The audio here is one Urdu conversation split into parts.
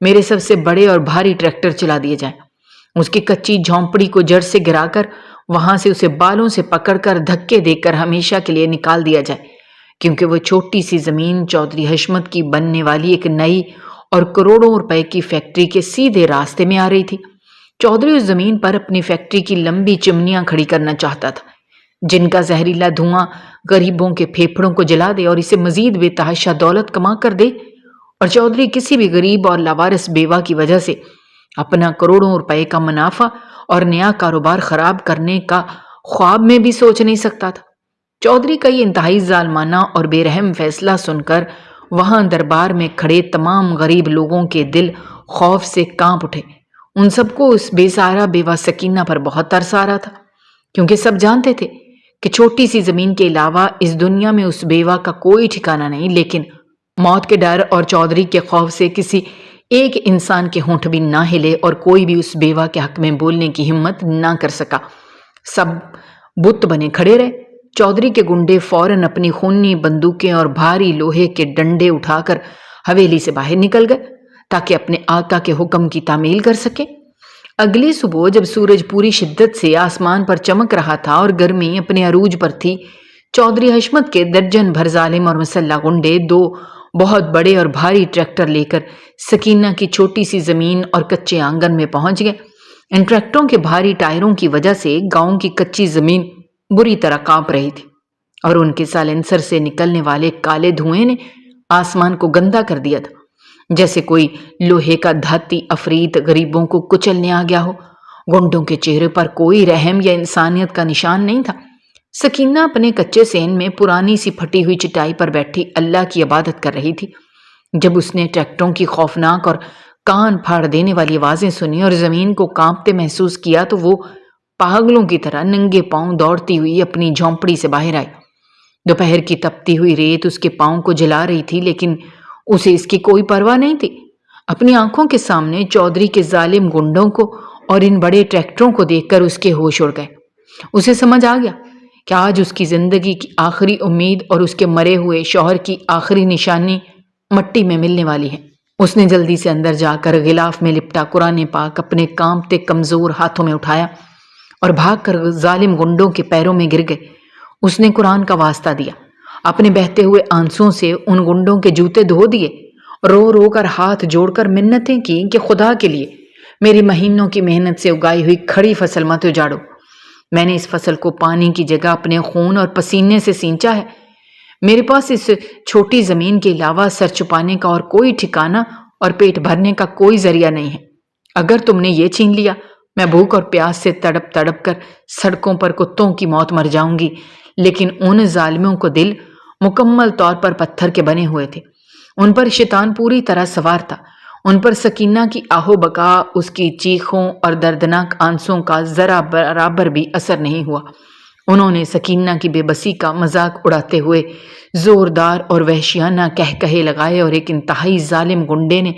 میرے سب سے بڑے اور بھاری ٹریکٹر چلا دیے جائیں، اس کی کچی جھونپڑی کو جڑ سے گرا کر وہاں سے اسے بالوں سے پکڑ کر دھکے دے کر ہمیشہ کے لیے نکال دیا جائے، کیونکہ وہ چھوٹی سی زمین چودھری حشمت کی بننے والی ایک نئی اور کروڑوں روپے کی فیکٹری کے سیدھے راستے میں آ رہی تھی۔ چودھری اس زمین پر اپنی فیکٹری کی لمبی چمنیاں کھڑی کرنا چاہتا تھا، جن کا زہریلا دھواں غریبوں کے پھیپھڑوں کو جلا دے اور اسے مزید بے تحاشا دولت کما کر دے، اور چودھری کسی بھی غریب اور لاوارث بیوہ کی وجہ سے اپنا کروڑوں روپے کا منافع اور نیا کاروبار خراب کرنے کا خواب میں بھی سوچ نہیں سکتا تھا۔ چودھری کا یہ انتہائی ظالمانہ اور بے رحم فیصلہ سن کر وہاں دربار میں کھڑے تمام غریب لوگوں کے دل خوف سے کانپ اٹھے۔ ان سب کو اس بے سہارا بیوہ سکینہ پر بہت ترس آ رہا تھا، کیونکہ سب جانتے تھے کہ چھوٹی سی زمین کے علاوہ اس دنیا میں اس بیوہ کا کوئی ٹھکانہ نہیں، لیکن موت کے ڈر اور چودھری کے خوف سے کسی ایک انسان کے ہونٹ بھی نہ ہلے اور کوئی بھی اس بیوہ کے حق میں بولنے کی ہمت نہ کر سکا۔ سب بت بنے کھڑے رہے۔ چودھری کے گنڈے فوراً اپنی خونی بندوقیں اور بھاری لوہے کے ڈنڈے اٹھا کر حویلی سے باہر نکل گئے تاکہ اپنے آقا کے حکم کی تعمیل کر سکے۔ اگلی صبح جب سورج پوری شدت سے آسمان پر چمک رہا تھا اور گرمی اپنے عروج پر تھی، چودھری حشمت کے درجن بھر ظالم اور مسلح گنڈے دو بہت بڑے اور بھاری ٹریکٹر لے کر سکینہ کی چھوٹی سی زمین اور کچے آنگن میں پہنچ گئے۔ ان ٹریکٹروں کے بھاری ٹائروں کی وجہ سے گاؤں کی کچی زمین بری طرح کانپ رہی تھی، اور ان کے سائلنسر سے نکلنے والے کالے دھوئیں نے آسمان کو گندا کر دیا تھا، جیسے کوئی لوہے کا دھاتی عفریت غریبوں کو کچلنے آ گیا ہو۔ گنڈوں کے چہرے پر کوئی رحم یا انسانیت کا نشان نہیں تھا۔ سکینہ اپنے کچے سین میں پرانی سی پھٹی ہوئی چٹائی پر بیٹھی اللہ کی عبادت کر رہی تھی۔ جب اس نے ٹریکٹروں کی خوفناک اور کان پھاڑ دینے والی آوازیں سنی اور زمین کو کانپتے محسوس کیا تو وہ پاگلوں کی طرح ننگے پاؤں دوڑتی ہوئی اپنی جھونپڑی سے باہر آئی۔ دوپہر کی تپتی ہوئی ریت اس کے پاؤں کو جلا رہی تھی، لیکن اسے اس کی کوئی پرواہ نہیں تھی۔ اپنی آنکھوں کے سامنے چودھری کے ظالم گنڈوں کو اور ان بڑے ٹریکٹروں کو دیکھ کر اس کے ہوش اڑ گئے۔ اسے سمجھ آ گیا کہ آج اس کی زندگی کی آخری امید اور اس کے مرے ہوئے شوہر کی آخری نشانی مٹی میں ملنے والی ہے۔ اس نے جلدی سے اندر جا کر غلاف میں لپٹا قرآن پاک اپنے کانپتے کمزور ہاتھوں میں اٹھایا اور بھاگ کر ظالم گنڈوں کے پیروں میں گر گئے۔ اس نے قرآن کا واسطہ دیا، اپنے بہتے ہوئے آنسوں سے ان گنڈوں کے جوتے دھو دیے، رو رو کر ہاتھ جوڑ کر منتیں کی کہ خدا کے لیے میری مہینوں کی محنت سے اگائی ہوئی کھڑی فصل مت اجاڑو۔ میں نے اس فصل کو پانی کی جگہ اپنے خون اور پسینے سے سینچا ہے۔ میرے پاس اس چھوٹی زمین کے علاوہ سر چھپانے کا اور کوئی ٹھکانہ اور پیٹ بھرنے کا کوئی ذریعہ نہیں ہے۔ اگر تم نے یہ چھین لیا، میں بھوک اور پیاس سے تڑپ تڑپ کر سڑکوں پر کتوں کی موت مر جاؤں گی۔ لیکن ان ظالموں کو دل مکمل طور پر پتھر کے بنے ہوئے تھے، ان پر شیطان پوری طرح سوار تھا۔ ان پر سکینہ کی آہو بکا، اس کی چیخوں اور دردناک آنسوں کا ذرا برابر بھی اثر نہیں ہوا۔ انہوں نے سکینہ کی بے بسی کا مذاق اڑاتے ہوئے زوردار اور وحشیانہ کہے لگائے، اور ایک انتہائی ظالم گنڈے نے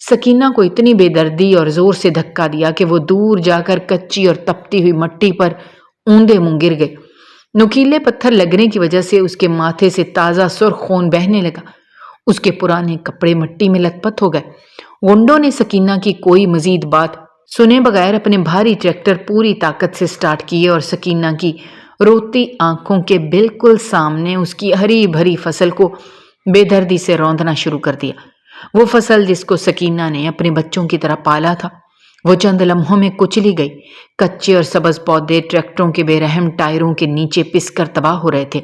سکینہ کو اتنی بے دردی اور زور سے دھکا دیا کہ وہ دور جا کر کچی اور تپتی ہوئی مٹی پر اوندے منہ گر گئے۔ نوکیلے پتھر لگنے کی وجہ سے اس کے ماتھے سے تازہ سرخ خون بہنے لگا۔ اس کے پرانے کپڑے مٹی میں لت پت ہو گئے۔ گنڈوں نے سکینہ کی کوئی مزید بات سنے بغیر اپنے بھاری ٹریکٹر پوری طاقت سے سٹارٹ کیے اور سکینہ کی روتی آنکھوں کے بالکل سامنے اس کی ہری بھری فصل کو بے دردی سے روندنا شروع کر دیا۔ وہ فصل جس کو سکینہ نے اپنے بچوں کی طرح پالا تھا، وہ چند لمحوں میں کچلی گئی۔ کچے اور سبز پودے ٹریکٹروں کے بے رحم ٹائروں کے نیچے پس کر تباہ ہو رہے تھے۔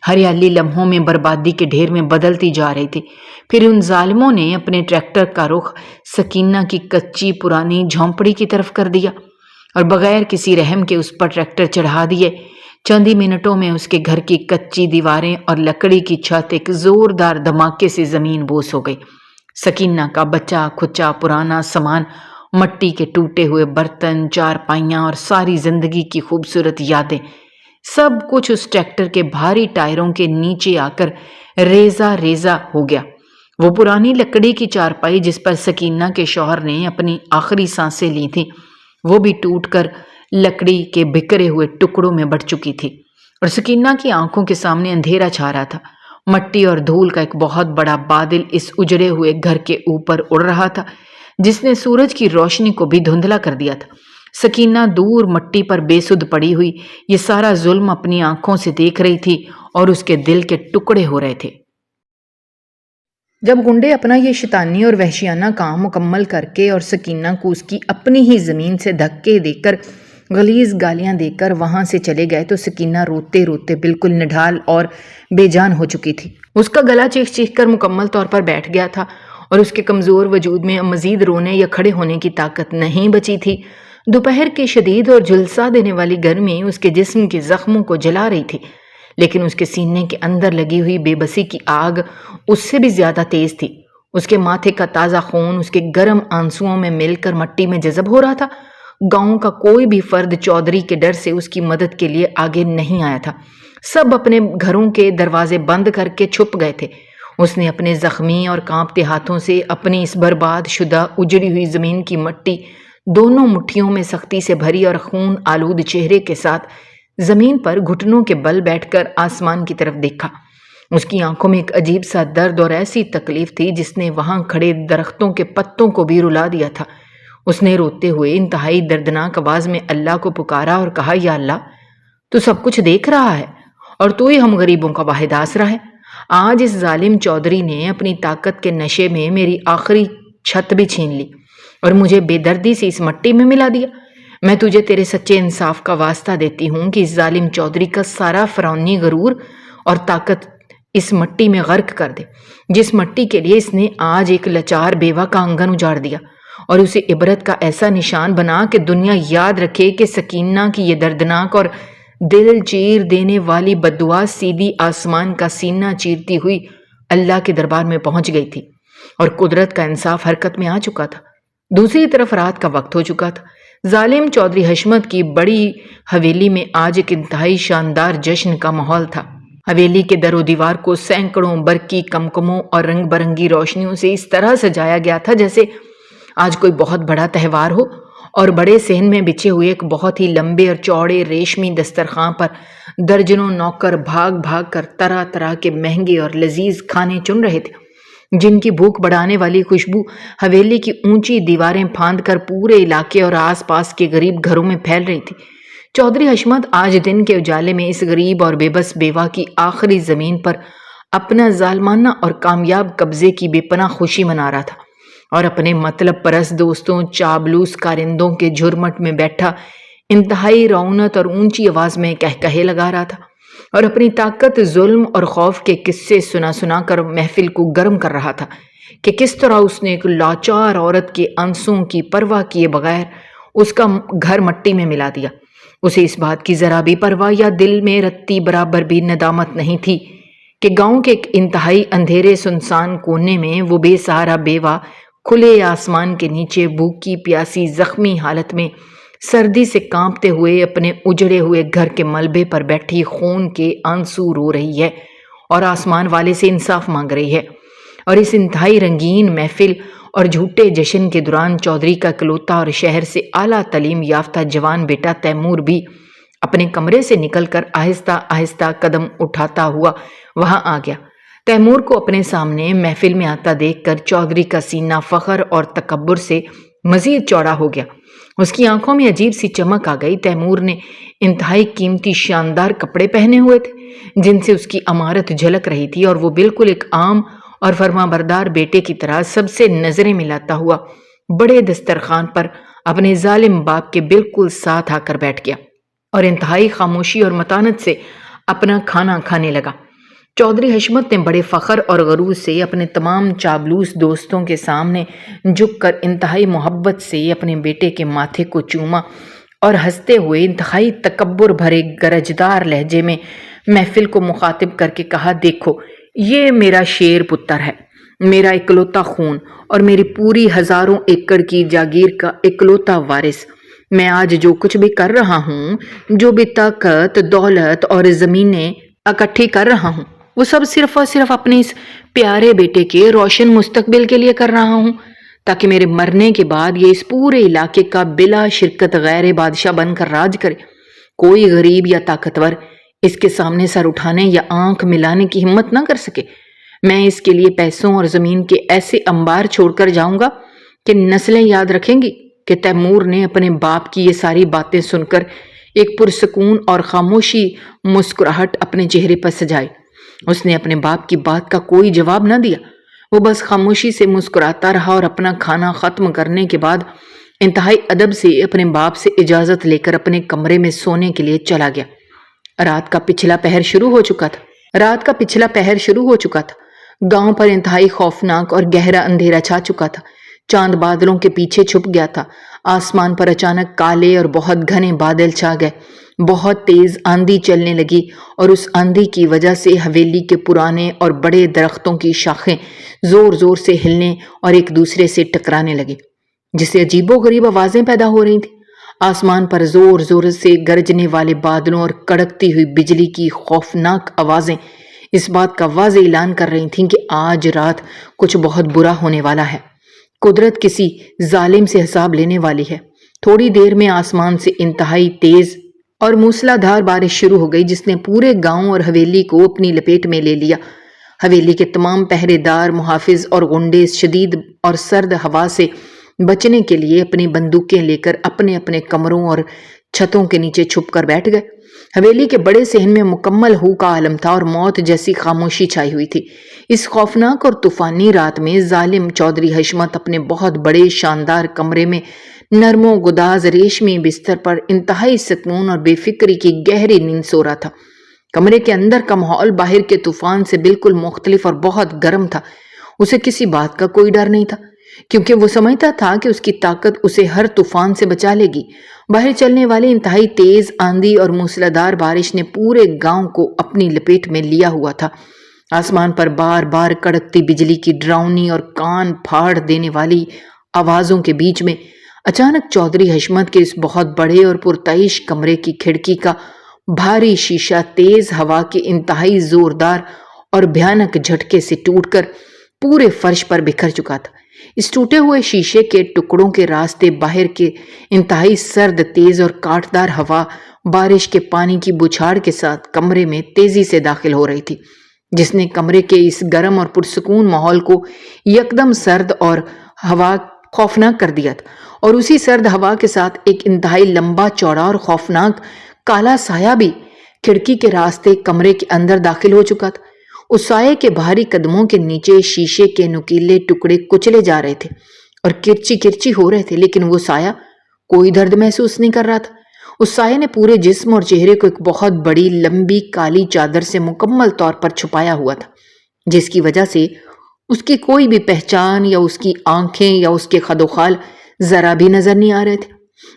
ہریالی لمحوں میں بربادی کے ڈھیر میں بدلتی جا رہی تھی۔ پھر ان ظالموں نے اپنے ٹریکٹر کا رخ سکینہ کی کچی پرانی جھونپڑی کی طرف کر دیا اور بغیر کسی رحم کے اس پر ٹریکٹر چڑھا دیے۔ چند ہی منٹوں میں اس کے گھر کی کچی دیواریں اور لکڑی کی چھت ایک زوردار دھماکے سے زمین بوس ہو گئی۔ سکینہ کا بچا کھچا پرانا سامان، مٹی کے ٹوٹے ہوئے برتن، چارپائیاں اور ساری زندگی کی خوبصورت یادیں، سب کچھ اس ٹریکٹر کے بھاری ٹائروں کے نیچے آ کر ریزہ ریزہ ہو گیا۔ وہ پرانی لکڑی کی چارپائی جس پر سکینہ کے شوہر نے اپنی آخری سانسیں لی تھیں، وہ بھی ٹوٹ کر لکڑی کے بکھرے ہوئے ٹکڑوں میں بٹ چکی تھی، اور سکینہ کی آنکھوں کے سامنے اندھیرا چھا رہا تھا۔ مٹی اور دھول کا ایک بہت بڑا بادل اس اجڑے ہوئے گھر کے اوپر اڑ رہا تھا، جس نے سورج کی روشنی کو بھی دھندلا کر دیا تھا۔ سکینہ دور مٹی پر بے سدھ پڑی ہوئی یہ سارا ظلم اپنی آنکھوں سے دیکھ رہی تھی اور اس کے دل کے ٹکڑے ہو رہے تھے۔ جب گنڈے اپنا یہ شیطانی اور وحشیانہ کام مکمل کر کے اور سکینہ کو اس کی اپنی ہی زمین سے دھکے دے کر غلیظ گالیاں دے کر وہاں سے چلے گئے تو سکینہ روتے روتے بالکل نڈھال اور بے جان ہو چکی تھی۔ اس کا گلا چیخ چیخ کر مکمل طور پر بیٹھ گیا تھا اور اس کے کمزور وجود میں مزید رونے یا کھڑے ہونے کی طاقت نہیں بچی تھی۔ دوپہر کی شدید اور جھلسا دینے والی گرمی اس کے جسم کے زخموں کو جلا رہی تھی، لیکن اس کے سینے کے اندر لگی ہوئی بے بسی کی آگ اس سے بھی زیادہ تیز تھی۔ اس کے ماتھے کا تازہ خون اس کے گرم آنسوؤں میں مل کر مٹی میں جذب ہو رہا تھا۔ گاؤں کا کوئی بھی فرد چودھری کے ڈر سے اس کی مدد کے لیے آگے نہیں آیا تھا۔ سب اپنے گھروں کے دروازے بند کر کے چھپ گئے تھے۔ اس نے اپنے زخمی اور کانپتے ہاتھوں سے اپنی اس برباد شدہ اجڑی ہوئی زمین کی مٹی دونوں مٹھیوں میں سختی سے بھری اور خون آلود چہرے کے ساتھ زمین پر گھٹنوں کے بل بیٹھ کر آسمان کی طرف دیکھا۔ اس کی آنکھوں میں ایک عجیب سا درد اور ایسی تکلیف تھی جس نے وہاں کھڑے درختوں کے پتوں کو بھی رلا دیا تھا۔ اس نے روتے ہوئے انتہائی دردناک آواز میں اللہ کو پکارا اور کہا، یا اللہ، تو سب کچھ دیکھ رہا ہے اور تو ہی ہم غریبوں کا واحد آسرا ہے۔ آج اس ظالم چودھری نے اپنی طاقت کے نشے میں میری آخری چھت بھی چھین لی اور مجھے بے دردی سے اس مٹی میں ملا دیا۔ میں تجھے تیرے سچے انصاف کا واسطہ دیتی ہوں کہ اس ظالم چودھری کا سارا فرعونی غرور اور طاقت اس مٹی میں غرق کر دے، جس مٹی کے لیے اس نے آج ایک لاچار بیوہ کا آنگن اجاڑ دیا، اور اسے عبرت کا ایسا نشان بنا کہ دنیا یاد رکھے کہ سکینہ کی یہ دردناک اور دل چیر دینے والی بددعا سیدھی آسمان کا سینہ چیرتی ہوئی اللہ کے دربار میں پہنچ گئی تھی اور قدرت کا انصاف حرکت میں آ چکا تھا۔ دوسری طرف رات کا وقت ہو چکا تھا۔ ظالم چودھری حشمت کی بڑی حویلی میں آج ایک انتہائی شاندار جشن کا ماحول تھا۔ حویلی کے در و دیوار کو سینکڑوں برقی کمکموں اور رنگ برنگی روشنیوں سے اس طرح سجایا گیا تھا جیسے آج کوئی بہت بڑا تہوار ہو، اور بڑے صحن میں بچھے ہوئے ایک بہت ہی لمبے اور چوڑے ریشمی دسترخوان پر درجنوں نوکر بھاگ بھاگ کر طرح طرح کے مہنگے اور لذیذ کھانے چن رہے تھے، جن کی بھوک بڑھانے والی خوشبو حویلی کی اونچی دیواریں پھاند کر پورے علاقے اور آس پاس کے غریب گھروں میں پھیل رہی تھی۔ چودھری حشمت آج دن کے اجالے میں اس غریب اور بے بس بیوہ کی آخری زمین پر اپنا ظالمانہ اور کامیاب قبضے کی بے پناہ خوشی منا رہا تھا، اور اپنے مطلب پرست دوستوں چابلوس کارندوں کے جھرمٹ میں بیٹھا انتہائی رعونت اور اونچی آواز میں کہکہے لگا رہا تھا، اور اپنی طاقت، ظلم اور خوف کے قصے سنا سنا کر محفل کو گرم کر رہا تھا کہ کس طرح اس نے ایک لاچار عورت کے آنسوؤں کی پرواہ کیے بغیر اس کا گھر مٹی میں ملا دیا۔ اسے اس بات کی ذرا بھی پرواہ یا دل میں رتی برابر بھی ندامت نہیں تھی کہ گاؤں کے ایک انتہائی اندھیرے سنسان کونے میں وہ بے سہارا بیوہ کھلے آسمان کے نیچے بھوکی پیاسی زخمی حالت میں سردی سے کانپتے ہوئے اپنے اجڑے ہوئے گھر کے ملبے پر بیٹھی خون کے آنسو رو رہی ہے اور آسمان والے سے انصاف مانگ رہی ہے۔ اور اس انتہائی رنگین محفل اور جھوٹے جشن کے دوران چودھری کا اکلوتا اور شہر سے اعلیٰ تعلیم یافتہ جوان بیٹا تیمور بھی اپنے کمرے سے نکل کر آہستہ آہستہ قدم اٹھاتا ہوا وہاں آ گیا۔ تیمور کو اپنے سامنے محفل میں آتا دیکھ کر چودھری کا سینہ فخر اور تکبر سے مزید چوڑا ہو گیا۔ اس کی آنکھوں میں عجیب سی چمک آ گئی۔ تیمور نے انتہائی قیمتی شاندار کپڑے پہنے ہوئے تھے جن سے اس کی عمارت جھلک رہی تھی، اور وہ بالکل ایک عام اور فرما بردار بیٹے کی طرح سب سے نظریں ملاتا ہوا بڑے دسترخوان پر اپنے ظالم باپ کے بالکل ساتھ آ کر بیٹھ گیا اور انتہائی خاموشی اور متانت سے اپنا کھانا کھانے لگا۔ چودھری حشمت نے بڑے فخر اور غرور سے اپنے تمام چابلوس دوستوں کے سامنے جھک کر انتہائی محبت سے اپنے بیٹے کے ماتھے کو چوما اور ہنستے ہوئے انتہائی تکبر بھرے گرجدار لہجے میں محفل کو مخاطب کر کے کہا، دیکھو، یہ میرا شیر پتر ہے، میرا اکلوتا خون اور میری پوری ہزاروں ایکڑ کی جاگیر کا اکلوتا وارث۔ میں آج جو کچھ بھی کر رہا ہوں، جو بھی طاقت، دولت اور زمینیں اکٹھی کر رہا ہوں، وہ سب صرف اور صرف اپنے اس پیارے بیٹے کے روشن مستقبل کے لیے کر رہا ہوں، تاکہ میرے مرنے کے بعد یہ اس پورے علاقے کا بلا شرکت غیر بادشاہ بن کر راج کرے۔ کوئی غریب یا طاقتور اس کے سامنے سر اٹھانے یا آنکھ ملانے کی ہمت نہ کر سکے۔ میں اس کے لیے پیسوں اور زمین کے ایسے انبار چھوڑ کر جاؤں گا کہ نسلیں یاد رکھیں گی کہ تیمور نے اپنے باپ کی یہ ساری باتیں سن کر ایک پرسکون اور خاموشی مسکراہٹ اپنے چہرے پر سجائی۔ اس نے اپنے باپ کی بات کا کوئی جواب نہ دیا، وہ بس خاموشی سے مسکراتا رہا اور اپنا کھانا ختم کرنے کے بعد انتہائی ادب سے اپنے باپ سے اجازت لے کر اپنے کمرے میں سونے کے لیے چلا گیا۔ رات کا پچھلا پہر شروع ہو چکا تھا۔ گاؤں پر انتہائی خوفناک اور گہرا اندھیرا چھا چکا تھا۔ چاند بادلوں کے پیچھے چھپ گیا تھا۔ آسمان پر اچانک کالے اور بہت گھنے بادل چھا گئے۔ بہت تیز آندھی چلنے لگی اور اس آندھی کی وجہ سے حویلی کے پرانے اور بڑے درختوں کی شاخیں زور زور سے ہلنے اور ایک دوسرے سے ٹکرانے لگی، جس سے عجیب و غریب آوازیں پیدا ہو رہی تھیں۔ آسمان پر زور زور سے گرجنے والے بادلوں اور کڑکتی ہوئی بجلی کی خوفناک آوازیں اس بات کا واضح اعلان کر رہی تھیں کہ آج رات کچھ بہت برا ہونے والا ہے۔ قدرت کسی ظالم سے حساب لینے والی ہے۔ تھوڑی دیر میں آسمان سے انتہائی تیز اور موسلا دھار بارش شروع ہو گئی، جس نے پورے گاؤں اور حویلی کو اپنی لپیٹ میں لے لیا۔ حویلی کے تمام پہرے دار، محافظ اور غنڈے شدید اور سرد ہوا سے بچنے کے لیے اپنی بندوقیں لے کر اپنے اپنے کمروں اور چھتوں کے نیچے چھپ کر بیٹھ گئے۔ حویلی کے بڑے صحن میں مکمل ہو کا عالم تھا اور موت جیسی خاموشی چھائی ہوئی تھی۔ اس خوفناک اور طوفانی رات میں ظالم چودھری حشمت اپنے بہت بڑے شاندار کمرے میں نرم و گداز ریشمی بستر پر انتہائی سکون اور بے فکری کی گہری نیند سو رہا تھا۔ کمرے کے اندر کا ماحول باہر کے طوفان سے بالکل مختلف اور بہت گرم تھا۔ اسے کسی بات کا کوئی ڈر نہیں تھا، کیونکہ وہ سمجھتا تھا کہ اس کی طاقت اسے ہر طوفان سے بچا لے گی۔ باہر چلنے والی انتہائی تیز آندھی اور موسلادھار بارش نے پورے گاؤں کو اپنی لپیٹ میں لیا ہوا تھا۔ آسمان پر بار بار کڑکتی بجلی کی ڈراؤنی اور کان پھاڑ دینے والی آوازوں کے بیچ میں اچانک چودھری حشمت کے اس بہت بڑے اور پرتعیش کمرے کی کھڑکی کا بھاری شیشہ تیز ہوا کے انتہائی زوردار اور بھیانک جھٹکے سے ٹوٹ کر پورے فرش پر بکھر چکا تھا۔ اس ٹوٹے ہوئے شیشے کے ٹکڑوں کے راستے باہر کے انتہائی سرد، تیز اور کاٹدار ہوا بارش کے پانی کی بچھاڑ کے ساتھ کمرے میں تیزی سے داخل ہو رہی تھی، جس نے کمرے کے اس گرم اور پرسکون ماحول کو یکدم سرد اور ہوا خوفناک کر دیا تھا۔ اور اسی سرد ہوا کے ساتھ ایک انتہائی لمبا چوڑا اور خوفناک کالا سایہ بھی کھڑکی کے راستے کمرے کے اندر داخل ہو چکا تھا۔ اس سائے کے بھاری قدموں کے نیچے شیشے کے نکیلے ٹکڑے کچلے جا رہے تھے اور کرچی کرچی ہو رہے تھے، لیکن وہ سایہ کوئی درد محسوس نہیں کر رہا تھا۔ اس سائے نے پورے جسم اور چہرے کو ایک بہت بڑی لمبی کالی چادر سے مکمل طور پر چھپایا ہوا تھا، جس کی وجہ سے اس کی کوئی بھی پہچان یا اس کی آنکھیں یا اس کے خد و خال ذرا بھی نظر نہیں آ رہے تھے،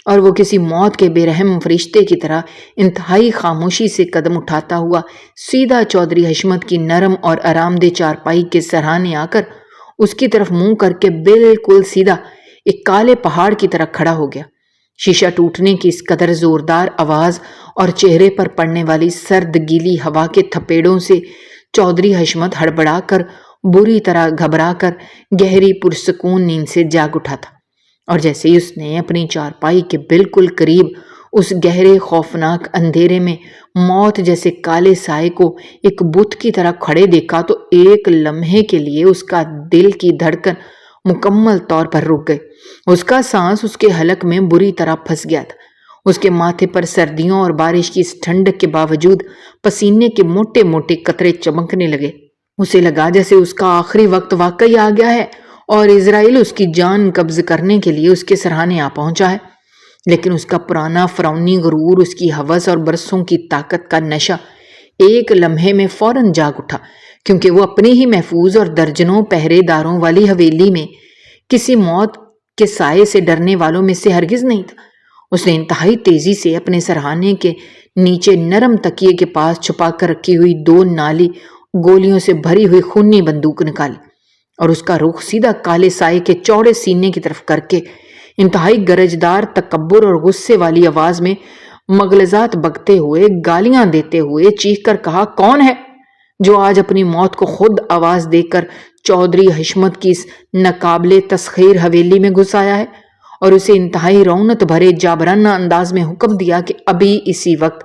اور وہ کسی موت کے بے رحم فرشتے کی طرح انتہائی خاموشی سے قدم اٹھاتا ہوا سیدھا چودھری حشمت کی نرم اور آرام دہ چارپائی کے سرہانے آ کر اس کی طرف منہ کر کے بالکل سیدھا ایک کالے پہاڑ کی طرح کھڑا ہو گیا۔ شیشہ ٹوٹنے کی اس قدر زوردار آواز اور چہرے پر پڑنے والی سرد گیلی ہوا کے تھپیڑوں سے چودھری حشمت ہڑبڑا کر بری طرح گھبرا کر گہری پرسکون نیند سے جاگ اٹھا تھا، اور جیسے ہی اس نے اپنی چارپائی کے بالکل قریب اس گہرے خوفناک اندھیرے میں موت جیسے کالے سائے کو ایک بت کی طرح کھڑے دیکھا تو ایک لمحے کے لیے اس کا دل کی دھڑکن مکمل طور پر رک گئی۔ اس کا سانس اس کے حلق میں بری طرح پھنس گیا تھا۔ اس کے ماتھے پر سردیوں اور بارش کی اس ٹھنڈک کے باوجود پسینے کے موٹے موٹے قطرے چمکنے لگے۔ اسے لگا جیسے اس کا آخری وقت واقعی آ گیا ہے اور اسرائیل اس کی جان قبض کرنے کے لیے اس کے سرہانے آ پہنچا ہے۔ لیکن اس کا پرانا فرعونی غرور، اس کی ہوس اور برسوں کی طاقت کا نشہ ایک لمحے میں فوراً جاگ اٹھا، کیونکہ وہ اپنی ہی محفوظ اور درجنوں پہرے داروں والی حویلی میں کسی موت کے سائے سے ڈرنے والوں میں سے ہرگز نہیں تھا۔ اس نے انتہائی تیزی سے اپنے سرہانے کے نیچے نرم تکیے کے پاس چھپا کر رکھی ہوئی 2 نالی گولیوں سے بھری ہوئی خونی بندوق نکالی اور اس کا رخ سیدھا کالے سائے کے چوڑے سینے کی طرف کر کے انتہائی گرجدار تکبر اور غصے والی آواز میں مغلظات بکتے ہوئے، گالیاں دیتے ہوئے چیخ کر کہا، کون ہے جو آج اپنی موت کو خود آواز دے کر چودھری حشمت کی اس ناقابل تسخیر حویلی میں گھس آیا ہے؟ اور اسے انتہائی رونت بھرے جابرانہ انداز میں حکم دیا کہ ابھی اسی وقت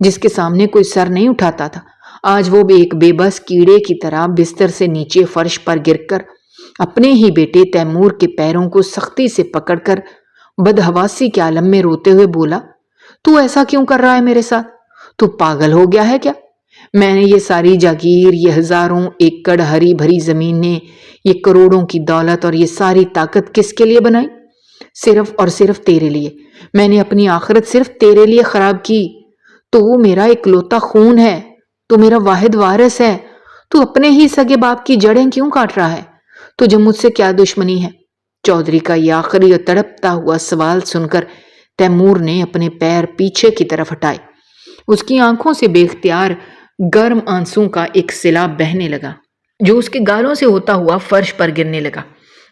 جس کے سامنے کوئی سر نہیں اٹھاتا تھا، آج وہ بھی ایک بے بس کیڑے کی طرح بستر سے نیچے فرش پر گر کر اپنے ہی بیٹے تیمور کے پیروں کو سختی سے پکڑ کر بدحواسی کے عالم میں روتے ہوئے بولا، تو ایسا کیوں کر رہا ہے میرے ساتھ؟ تو پاگل ہو گیا ہے کیا؟ میں نے یہ ساری جاگیر، یہ ہزاروں ایکڑ ہری بھری زمینیں، یہ کروڑوں کی دولت اور یہ ساری طاقت کس کے لیے بنائی؟ صرف اور صرف تیرے لیے۔ میں نے اپنی آخرت صرف تیرے لیے خراب کی۔ تو میرا اکلوتا خون ہے، تو میرا واحد وارث ہے، تو اپنے ہی سگے باپ کی جڑیں کیوں کاٹ رہا ہے؟ تجھے مجھ سے کیا دشمنی ہے؟ چودھری کا یہ آخری اور تڑپتا ہوا سوال سن کر تیمور نے اپنے پیر پیچھے کی طرف ہٹائے۔ اس کی آنکھوں سے بے اختیار گرم آنسوں کا ایک سیلاب بہنے لگا جو اس کے گالوں سے ہوتا ہوا فرش پر گرنے لگا۔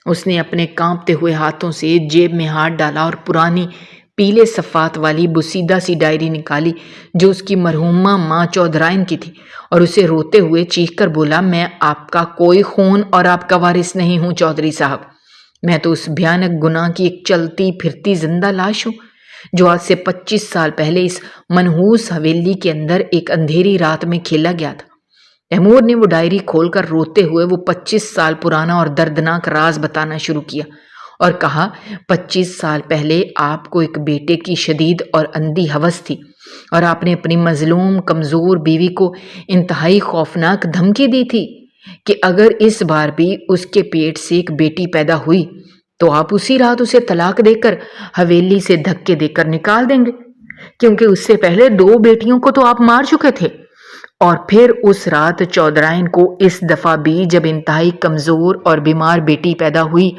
اس نے اپنے کانپتے ہوئے ہاتھوں سے جیب میں ہاتھ ڈالا اور پرانی پیلے صفحات والی بسیدہ سی ڈائری نکالی جو اس کی مرحومہ ماں چودھرائن کی تھی، اور اسے روتے ہوئے چیخ کر بولا، میں آپ کا کوئی خون اور آپ کا وارث نہیں ہوں چودھری صاحب۔ میں تو اس بھیانک گناہ کی ایک چلتی پھرتی زندہ لاش ہوں جو آج سے 25 سال پہلے اس منحوس حویلی کے اندر ایک اندھیری رات میں کھیلا گیا تھا۔ تیمور نے وہ ڈائری کھول کر روتے ہوئے وہ 25 سال پرانا اور دردناک راز بتانا شروع کیا اور کہا، 25 سال پہلے آپ کو ایک بیٹے کی شدید اور اندھی ہوس تھی اور آپ نے اپنی مظلوم کمزور بیوی کو انتہائی خوفناک دھمکی دی تھی کہ اگر اس بار بھی اس کے پیٹ سے ایک بیٹی پیدا ہوئی تو آپ اسی رات اسے طلاق دے کر حویلی سے دھکے دے کر نکال دیں گے، کیونکہ اس سے پہلے 2 بیٹیوں کو تو آپ مار چکے تھے۔ اور پھر اس رات چودھرائن کو اس دفعہ بھی جب انتہائی کمزور اور بیمار بیٹی پیدا ہوئی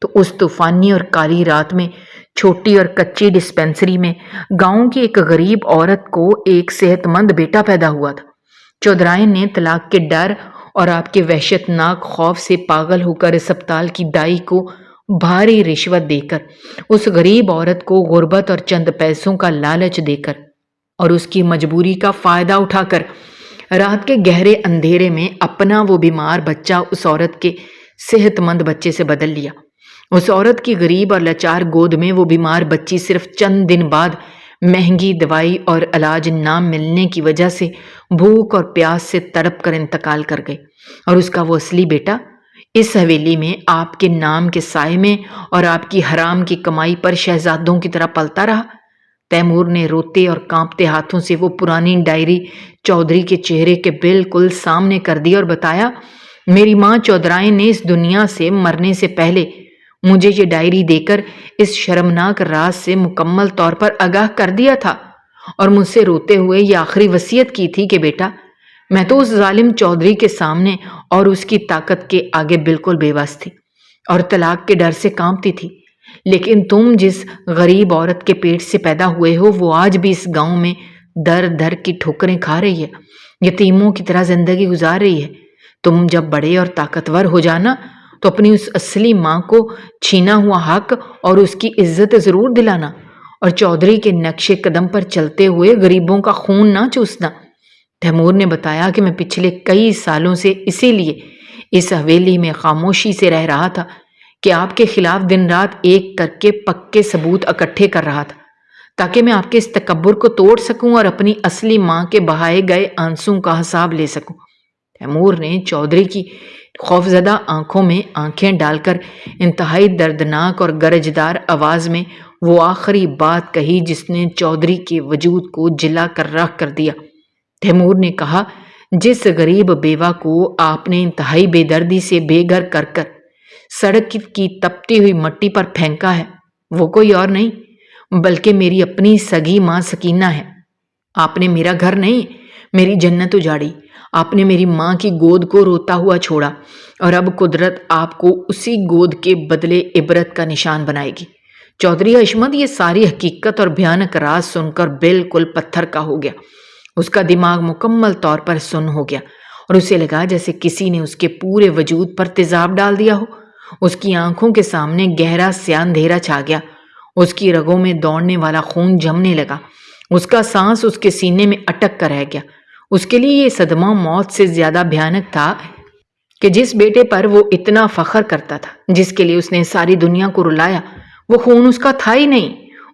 تو اس طوفانی اور کالی رات میں چھوٹی اور کچی ڈسپینسری میں گاؤں کی ایک غریب عورت کو ایک صحت مند بیٹا پیدا ہوا تھا۔ چودھرائن نے طلاق کے ڈر اور آپ کے وحشت ناک خوف سے پاگل ہو کر اسپتال کی دائی کو بھاری رشوت دے کر اس غریب عورت کو غربت اور چند پیسوں کا لالچ دے کر اور اس کی مجبوری کا فائدہ اٹھا کر رات کے گہرے اندھیرے میں اپنا وہ بیمار بچہ اس عورت کے صحت مند بچے سے بدل لیا۔ اس عورت کی غریب اور لاچار گود میں وہ بیمار بچی صرف چند دن بعد مہنگی دوائی اور علاج نہ ملنے کی وجہ سے بھوک اور پیاس سے تڑپ کر انتقال کر گئی، اور اس کا وہ اصلی بیٹا اس حویلی میں آپ کے نام کے سائے میں اور آپ کی حرام کی کمائی پر شہزادوں کی طرح پلتا رہا۔ تیمور نے روتے اور کانپتے ہاتھوں سے وہ پرانی ڈائری چودھری کے چہرے کے بالکل سامنے کر دی اور بتایا، میری ماں چودھرائن نے اس دنیا سے مرنے سے پہلے مجھے یہ ڈائری دے کر اس شرمناک راز سے مکمل طور پر آگاہ کر دیا تھا اور مجھ سے روتے ہوئے یہ آخری وصیت کی تھی کہ بیٹا، میں تو اس ظالم چودھری کے سامنے اور اس کی طاقت کے آگے بالکل بے بس تھی اور طلاق کے ڈر سے کانپتی تھی، لیکن تم جس غریب عورت کے پیٹ سے پیدا ہوئے ہو وہ آج بھی اس گاؤں میں در در کی ٹھوکریں کھا رہی ہے، یتیموں کی طرح زندگی گزار رہی ہے۔ تم جب بڑے اور طاقتور ہو جانا تو اپنی اس اصلی ماں کو چھینا ہوا حق اور اس کی عزت ضرور دلانا، اور چودھری کے نقش قدم پر چلتے ہوئے غریبوں کا خون نہ چوسنا۔ تیمور نے بتایا کہ میں پچھلے کئی سالوں سے اسی لیے اس حویلی میں خاموشی سے رہ رہا تھا کہ آپ کے خلاف دن رات ایک کر کے پکے ثبوت اکٹھے کر رہا تھا تاکہ میں آپ کے اس تکبر کو توڑ سکوں اور اپنی اصلی ماں کے بہائے گئے آنسوں کا حساب لے سکوں۔ تیمور نے چودھری کی خوفزدہ آنکھوں میں آنکھیں ڈال کر انتہائی دردناک اور گرجدار آواز میں وہ آخری بات کہی جس نے چودھری کے وجود کو جلا کر راکھ کر دیا۔ تیمور نے کہا، جس غریب بیوہ کو آپ نے انتہائی بے دردی سے بے گھر کر کر سڑک کی تپتی ہوئی مٹی پر پھینکا ہے وہ کوئی اور نہیں بلکہ میری اپنی سگی ماں سکینہ ہے۔ آپ نے میرا گھر نہیں میری جنت اجاڑی، آپ نے میری ماں کی گود کو روتا ہوا چھوڑا، اور اب قدرت آپ کو اسی گود کے بدلے عبرت کا نشان بنائے گی۔ چودھری حشمت یہ ساری حقیقت اور بھیانک راز سن کر بالکل پتھر کا ہو گیا۔ اس کا دماغ مکمل طور پر سن ہو گیا اور اسے لگا جیسے کسی نے اس کے پورے وجود پر تیزاب ڈال دیا ہو۔ اس کی آنکھوں کے سامنے گہرا سیاہ اندھیرا چھا گیا، اس کی رگوں میں دوڑنے والا خون جمنے لگا، اس کا سانس اس کے سینے میں اٹک کر رہ گیا۔ اس کے لیے یہ صدمہ موت سے زیادہ بھیانک تھا کہ جس بیٹے پر وہ اتنا فخر کرتا تھا، جس کے لیے اس نے ساری دنیا کو رلایا، وہ خون اس کا تھا ہی نہیں۔